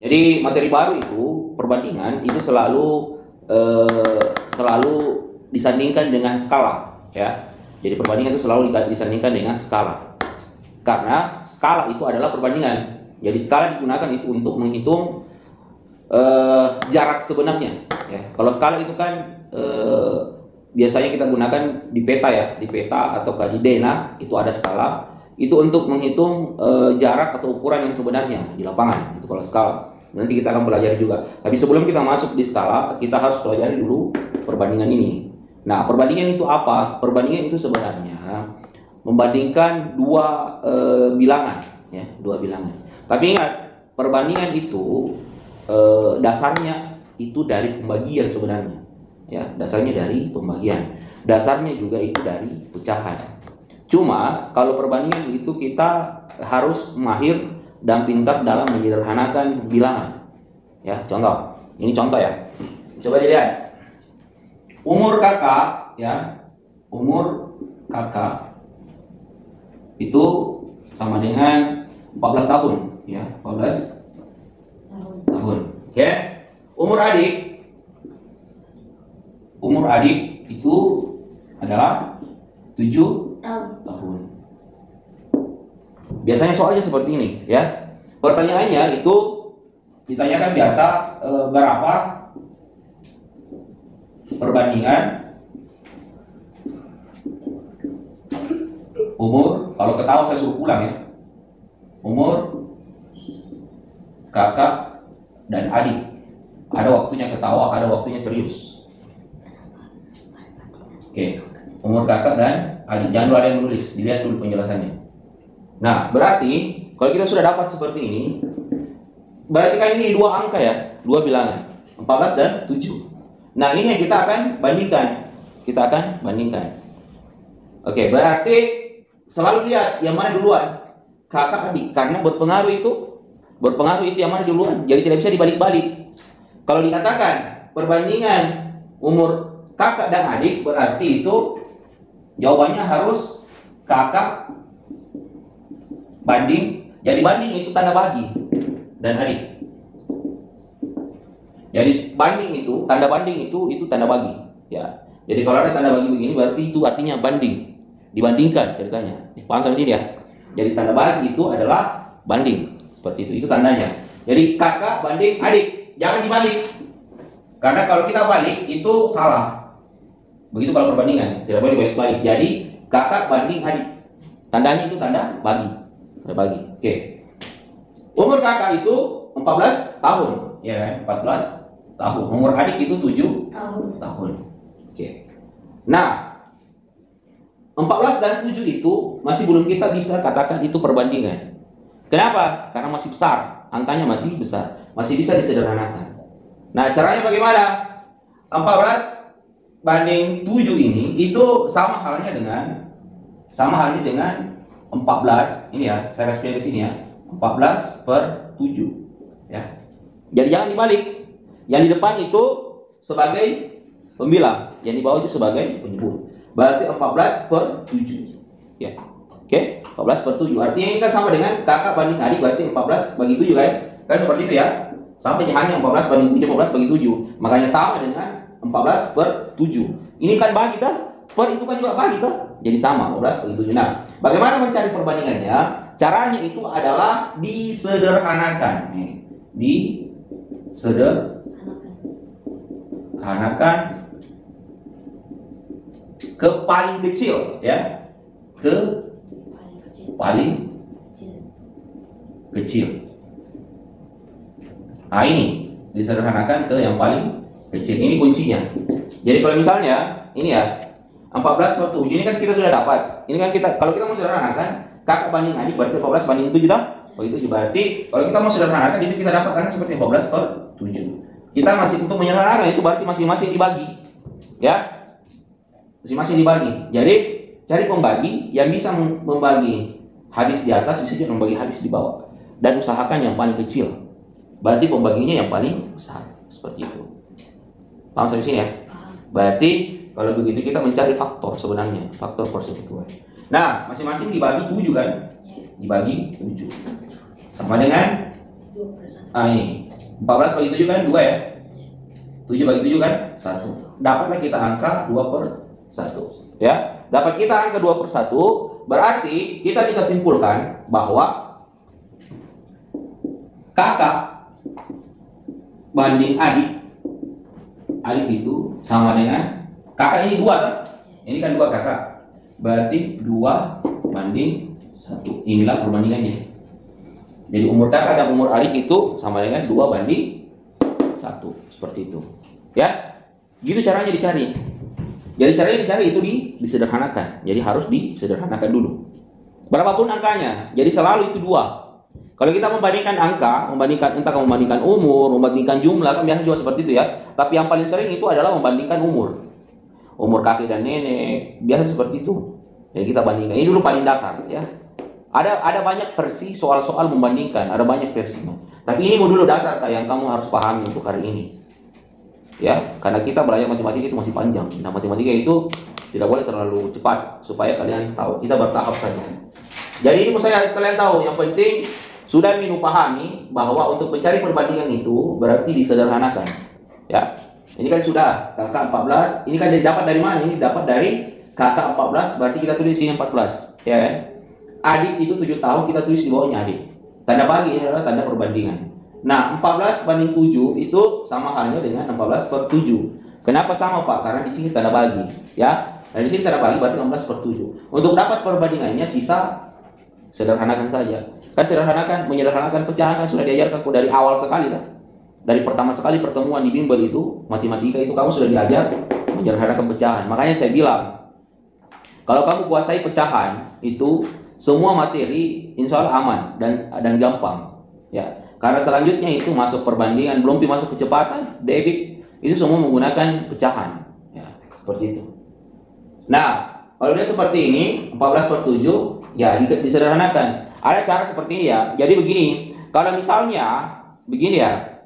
Jadi materi baru itu perbandingan itu selalu disandingkan dengan skala, ya. Jadi perbandingan itu selalu disandingkan dengan skala. Karena skala itu adalah perbandingan. Jadi skala digunakan itu untuk menghitung jarak sebenarnya, ya. Kalau skala itu kan biasanya kita gunakan di peta, ya, di peta atau di denah itu ada skala. Itu untuk menghitung jarak atau ukuran yang sebenarnya di lapangan. Itu kalau skala. Nanti kita akan pelajari juga. Tapi sebelum kita masuk di skala, kita harus pelajari dulu perbandingan ini. Nah, perbandingan itu apa? Perbandingan itu sebenarnya membandingkan dua bilangan, ya, dua bilangan. Tapi ingat, perbandingan itu dasarnya itu dari pembagian sebenarnya, ya, dasarnya dari pembagian. Dasarnya juga itu dari pecahan. Cuma kalau perbandingan itu kita harus mahir dan pintar dalam menyederhanakan bilangan. Ya, contoh. Ini contoh, ya. Coba dilihat. Umur kakak, ya. Umur kakak itu sama dengan 14 tahun, ya. 14 tahun. Oke. Umur adik itu adalah 7 tahun. Biasanya soalnya seperti ini, ya. Pertanyaannya itu ditanyakan biasa berapa perbandingan umur, kalau ketawa saya suruh pulang, ya. Umur kakak dan adik. Ada waktunya ketawa, ada waktunya serius. Oke. Umur kakak dan adik. Jangan dulu ada yang menulis, dilihat dulu penjelasannya. Nah, berarti kalau kita sudah dapat seperti ini, berarti kan ini dua angka, ya, dua bilangan, 14 dan 7. Nah, ini yang kita akan bandingkan. Kita akan bandingkan. Oke, berarti selalu lihat yang mana duluan, kakak adik, karena berpengaruh itu yang mana duluan. Jadi tidak bisa dibalik-balik. Kalau dikatakan perbandingan umur kakak dan adik, berarti itu jawabannya harus kakak banding. Jadi banding itu tanda bagi dan adik. Jadi banding itu tanda banding itu tanda bagi, ya. Jadi kalau ada tanda bagi begini berarti itu artinya banding, dibandingkan ceritanya. Paham sampai sini, ya? Jadi tanda bagi itu adalah banding, seperti itu. Itu tandanya. Jadi kakak banding adik, jangan dibalik. Karena kalau kita balik itu salah. Begitu kalau perbandingan, tidak boleh balik-balik. Jadi kakak banding adik. Tandanya itu tanda bagi. Bagi. Oke. Umur kakak itu 14 tahun, ya kan? 14 tahun. Umur adik itu 7 tahun. Oke. Nah, 14 dan 7 itu masih belum kita bisa katakan itu perbandingan. Kenapa? Karena masih besar. Angkanya masih besar. Masih bisa disederhanakan. Nah, caranya bagaimana? 14 banding 7 ini itu sama halnya dengan 14, ini, ya, saya kasih di sini, ya. 14 per 7, ya. Jadi jangan dibalik. Yang di depan itu sebagai pembilang, yang di bawah itu sebagai penyebut. Berarti 14 per 7, ya. Oke, 14 per 7. Artinya ini kan sama dengan kakak banding adik, berarti 14 bagi 7, kan? Kan seperti itu, ya. Sampai hanya 14 banding 7, 14 bagi 7. Makanya sama dengan 14 per 7. Ini kan bagi, kan? Per itu kan juga bagi, kan? Jadi sama, 14 bagi 7. Nah, bagaimana mencari perbandingannya? Caranya itu adalah disederhanakan. Disederhanakan ke paling kecil, ya. Ke paling kecil. Nah, ini disederhanakan ke yang paling kecil. Ini kuncinya. Jadi kalau misalnya ini, ya, 14 per 7 ini kan kita sudah dapat. Ini kan kalau kita mau sederhanakan kakak banding adik berarti 14 banding 7 bagi 7. Berarti kalau kita mau sederhanakan ini kita dapat kan seperti 14 per 7. Kita masih untuk menyederhanakan itu berarti masing-masing dibagi, ya. Masing-masing dibagi. Jadi cari pembagi yang bisa membagi habis di atas, bisa juga membagi habis di bawah. Dan usahakan yang paling kecil. Berarti pembaginya yang paling besar. Seperti itu. Paham sampai sini, ya? Berarti kalau begitu kita mencari faktor sebenarnya, faktor persekutuan. Nah, masing-masing dibagi 7, kan? Dibagi 7. Sama dengan Ini 14 bagi 7 kan 2 ya. 7 bagi 7 kan 1. Dapatlah kita angka 2/1. Ya, dapat kita angka 2/1, berarti kita bisa simpulkan bahwa kakak banding adik itu sama dengan kakak ini 2 kan? Ini kan 2 kakak. Berarti 2/1. Inilah perbandingannya. Jadi umur kakak dan umur adik itu sama dengan 2/1. Seperti itu. Ya. Gitu caranya dicari. Jadi caranya dicari itu disederhanakan. Jadi harus disederhanakan dulu. Berapapun angkanya. Jadi selalu itu 2. Kalau kita membandingkan angka, membandingkan umur, membandingkan jumlah, kan biasa juga seperti itu ya. Tapi yang paling sering itu adalah membandingkan umur. Umur kakek dan nenek, biasa seperti itu. Jadi kita bandingkan. Ini dulu paling dasar ya. Ada banyak versi soal-soal membandingkan, ada banyak versinya. Tapi ini dulu dasar yang kamu harus pahami untuk hari ini. Ya, karena kita belajar matematika itu masih panjang. Nah, matematika itu tidak boleh terlalu cepat supaya kalian tahu. Kita bertahap saja. Jadi ini saya kalian tahu, yang penting sudah Minu pahami bahwa untuk mencari perbandingan itu berarti disederhanakan. Ya. Ini kan sudah kakak 14. Ini kan dapat dari mana? Ini dapat dari kakak 14, berarti kita tulis sini 14, ya kan? Adik itu 7 tahun, kita tulis di bawahnya adik. Tanda bagi ini adalah tanda perbandingan. Nah, 14 banding 7 itu sama halnya dengan 14/7. Kenapa sama, Pak? Karena di sini tanda bagi, ya. Dan di sini tanda bagi berarti 16/7. Untuk dapat perbandingannya sisa sederhanakan saja. Kan menyederhanakan pecahan kan sudah diajarkan dari awal sekali lah. Dari pertama sekali pertemuan di bimbel itu, matematika itu kamu sudah diajar menyederhanakan pecahan. Makanya saya bilang, kalau kamu kuasai pecahan itu semua materi insya Allah aman dan gampang. Ya, karena selanjutnya itu masuk perbandingan, belum masuk kecepatan, debit, itu semua menggunakan pecahan. Ya, seperti itu. Nah, kalau dia seperti ini, 14/7, ya disederhanakan. Ada cara seperti ini ya. Jadi begini, kalau misalnya begini ya,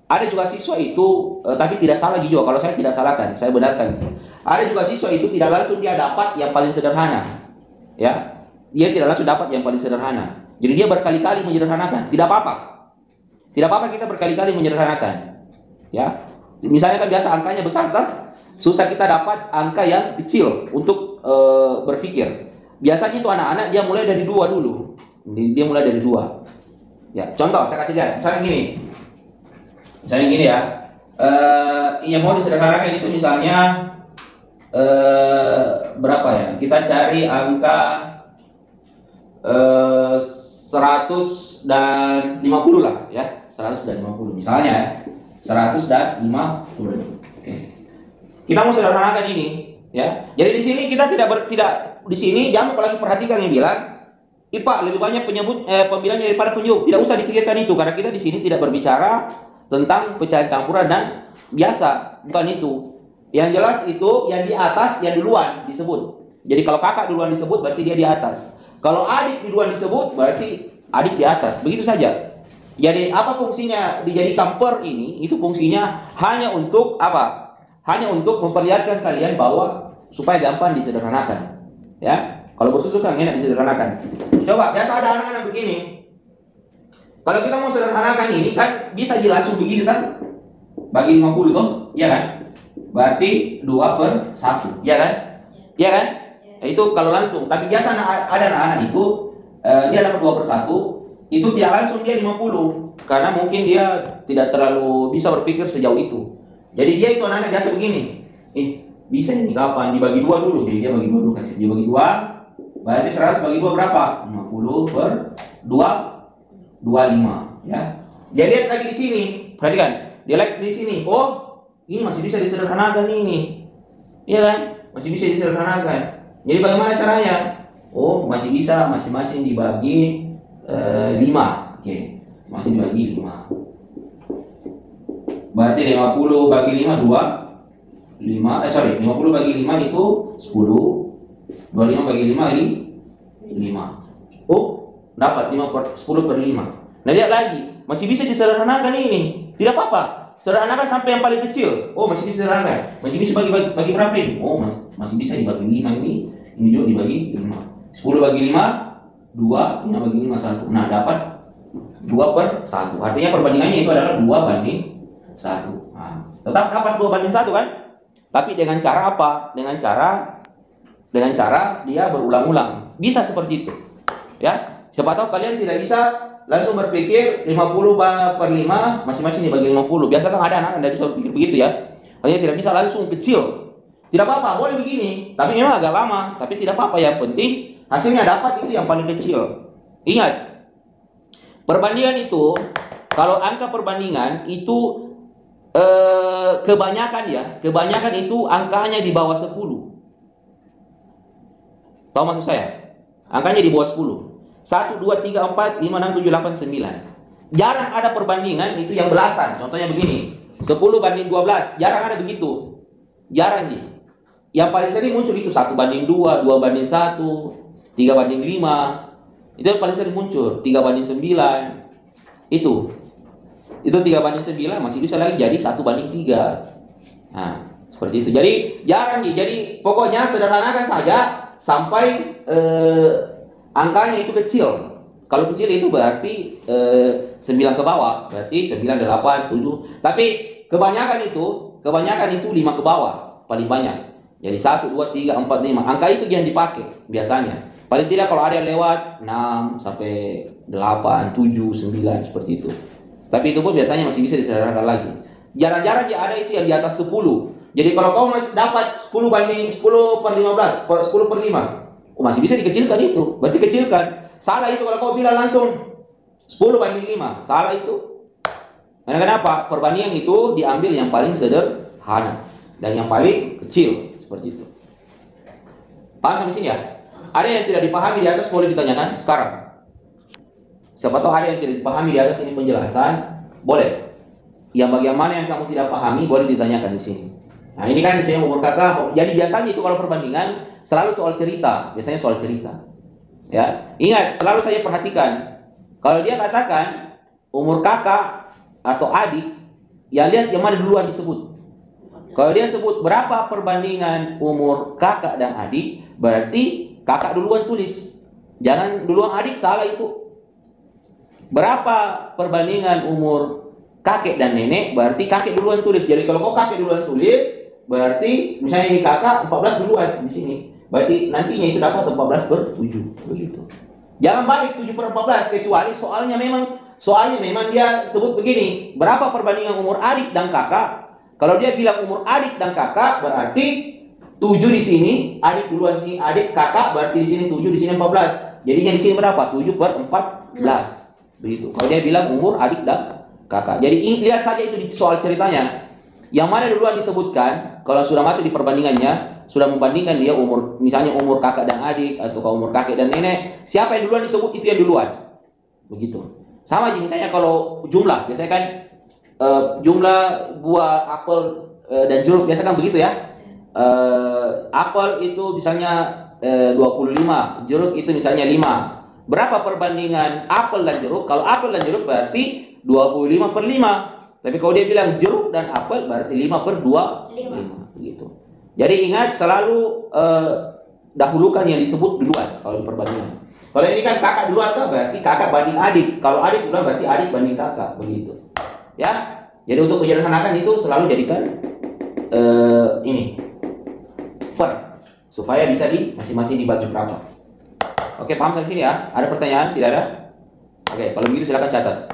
ada juga siswa itu, tapi tidak salah juga. Kalau saya tidak salahkan, saya benarkan. Ada juga siswa itu tidak langsung dia dapat yang paling sederhana, ya. Dia tidak langsung dapat yang paling sederhana. Jadi dia berkali-kali menyederhanakan. Tidak apa-apa. Tidak apa-apa kita berkali-kali menyederhanakan. Ya. Misalnya kan biasa angkanya besar kan? Susah kita dapat angka yang kecil untuk berpikir. Biasanya itu anak-anak dia mulai dari 2 dulu. Dia mulai dari 2. Ya, contoh saya kasih lihat. Misalnya gini ya. Yang mau disederhanakan itu misalnya berapa ya? Kita cari angka 150 lah ya. 150 misalnya ya. 150. Oke. Kita mau sederhanakan ini ya. Jadi di sini kita tidak di sini jangan apalagi perhatikan yang bilang IPA lebih banyak pembilangnya daripada penyebut. Tidak usah dipikirkan itu karena kita di sini tidak berbicara tentang pecahan campuran dan biasa, bukan itu. Yang jelas itu yang di atas yang duluan disebut. Jadi kalau kakak duluan disebut berarti dia di atas. Kalau adik duluan disebut berarti adik di atas. Begitu saja. Jadi apa fungsinya dijadikan per ini? Itu fungsinya hanya untuk apa? Hanya untuk memperlihatkan kalian bahwa supaya gampang disederhanakan. Ya. Kalau bersusun kan enak disederhanakan. Coba biasa ada anak-anak begini. Kalau kita mau sederhanakan ini kan bisa langsung begini kan? Bagi 50 tuh, iya kan? Berarti 2/1, iya kan? Iya kan? Itu kalau langsung. Tapi biasa ada anak-anak itu dia dapat 2/1, itu tidak langsung dia 50 karena mungkin dia tidak terlalu bisa berpikir sejauh itu. Jadi dia itu anak-anak biasa begini. Bisa ini kapan? Dibagi 2 dulu. Jadi dia bagi 2 dulu kasih. Dia bagi 2. Berarti 100 bagi 2 berapa? 50/2 25 ya. Dia lihat lagi di sini. Perhatikan. Dia lihat di sini. Oh, ini masih bisa disederhanakan ini. Iya kan? Masih bisa disederhanakan. Jadi bagaimana caranya? Oh, masih bisa masing-masing dibagi 5. Oke. Masih dibagi 5. Berarti 50 bagi 5 50 bagi 5 itu 10. 25 bagi 5 ini 5. Oh, dapat 10/5. Nah, lihat lagi, masih bisa disederhanakan ini. Tidak apa-apa. Sederhanakan sampai yang paling kecil. Oh, masih bisa disederhanakan. Masih bisa bagi berapa ini? Oh, masih bisa dibagi 5 ini. Ini juga dibagi 5. 10 bagi 5 2, 5 bagi 5 1. Nah, dapat 2/1. Artinya perbandingannya itu adalah 2/1. Nah, tetap dapat 2/1 kan? Tapi dengan cara apa? Dengan cara dia berulang-ulang. Bisa seperti itu. Ya, siapa tahu kalian tidak bisa langsung berpikir 50/5 masing-masing dibagi 50. Biasa kan ada anak yang tidak bisa berpikir begitu ya. Kalian tidak bisa langsung kecil. Tidak apa-apa, boleh begini. Tapi memang agak lama, tapi tidak apa-apa, yang penting hasilnya dapat itu yang paling kecil. Ingat, perbandingan itu, kalau angka perbandingan itu kebanyakan itu angkanya di bawah 10. Tahu maksud saya? Angkanya di bawah 10. 1, 2, 3, 4, 5, 6, 7, 8, 9. Jarang ada perbandingan itu yang belasan. Contohnya begini, 10/12. Jarang ada begitu. Jarang nih. Yang paling sering muncul itu 1/2, 2/1, 3/5. Itu yang paling sering muncul. 3/9. Itu 3/9 masih bisa lagi jadi 1/3. Nah, seperti itu. Jadi jarang nih. Jadi pokoknya sederhanakan saja sampai angkanya itu kecil. Kalau kecil itu berarti 9 ke bawah. Berarti 9, 8, 7. Tapi kebanyakan itu 5 ke bawah. Paling banyak. Jadi 1, 2, 3, 4, 5. Angka itu yang dipakai biasanya. Paling tidak kalau ada yang lewat 6 sampai 8, 7, 9 seperti itu. Tapi itu pun biasanya masih bisa disederhanakan lagi. Jarang-jarang aja ada itu yang di atas 10. Jadi kalau kamu masih dapat 10/15, 10/5, masih bisa dikecilkan itu. Berarti kecilkan. Salah itu kalau kau bilang langsung 10/5. Salah itu. Karena kenapa? Perbandingan itu diambil yang paling sederhana dan yang paling kecil. Seperti itu. Paham sampai sini ya? Ada yang tidak dipahami di atas, boleh ditanyakan sekarang. Siapa tahu ada yang tidak dipahami di atas ini penjelasan, boleh. Yang bagian mana yang kamu tidak pahami, boleh ditanyakan di sini. Nah, ini kan saya mau berkata, jadi biasanya itu kalau perbandingan selalu soal cerita, biasanya soal cerita. Ya, ingat, selalu saya perhatikan. Kalau dia katakan umur kakak atau adik, ya lihat yang mana duluan disebut. Kalau dia sebut berapa perbandingan umur kakak dan adik, berarti kakak duluan tulis. Jangan duluan adik, salah itu. Berapa perbandingan umur kakek dan nenek, berarti kakek duluan tulis. Jadi kalau kau kakek duluan tulis, berarti misalnya ini kakak 14 duluan di sini. Berarti nantinya itu dapat 14/7 begitu. Jangan balik 7/14 kecuali soalnya memang dia sebut begini. Berapa perbandingan umur adik dan kakak? Kalau dia bilang umur adik dan kakak, berarti 7 di sini, adik duluan sini, adik kakak, berarti di sini 7, di sini 14. Jadinya di sini berapa? 7/14. Begitu. Kalau dia bilang umur adik dan kakak. Jadi lihat saja itu di soal ceritanya. Yang mana duluan disebutkan, kalau sudah masuk di perbandingannya, sudah membandingkan dia umur, misalnya umur kakak dan adik, atau umur kakek dan nenek, siapa yang duluan disebut itu yang duluan. Begitu. Sama misalnya kalau jumlah, biasanya kan jumlah buah apel dan jeruk, biasa kan begitu ya. Apel itu misalnya 25, jeruk itu misalnya 5. Berapa perbandingan apel dan jeruk? Kalau apel dan jeruk berarti 25/5. Tapi kalau dia bilang jeruk dan apel berarti 5/25. Begitu. Jadi ingat selalu dahulukan yang disebut duluan kalau di perbandingan. Kalau ini kan kakak duluan kan berarti kakak banding adik. Kalau adik duluan berarti adik banding kakak. Begitu. Ya. Jadi untuk menyederhanakan itu selalu jadikan ini per supaya bisa masing-masing dibagi berapa. Oke, paham sampai sini ya? Ada pertanyaan? Tidak ada? Oke, kalau begitu silakan catat.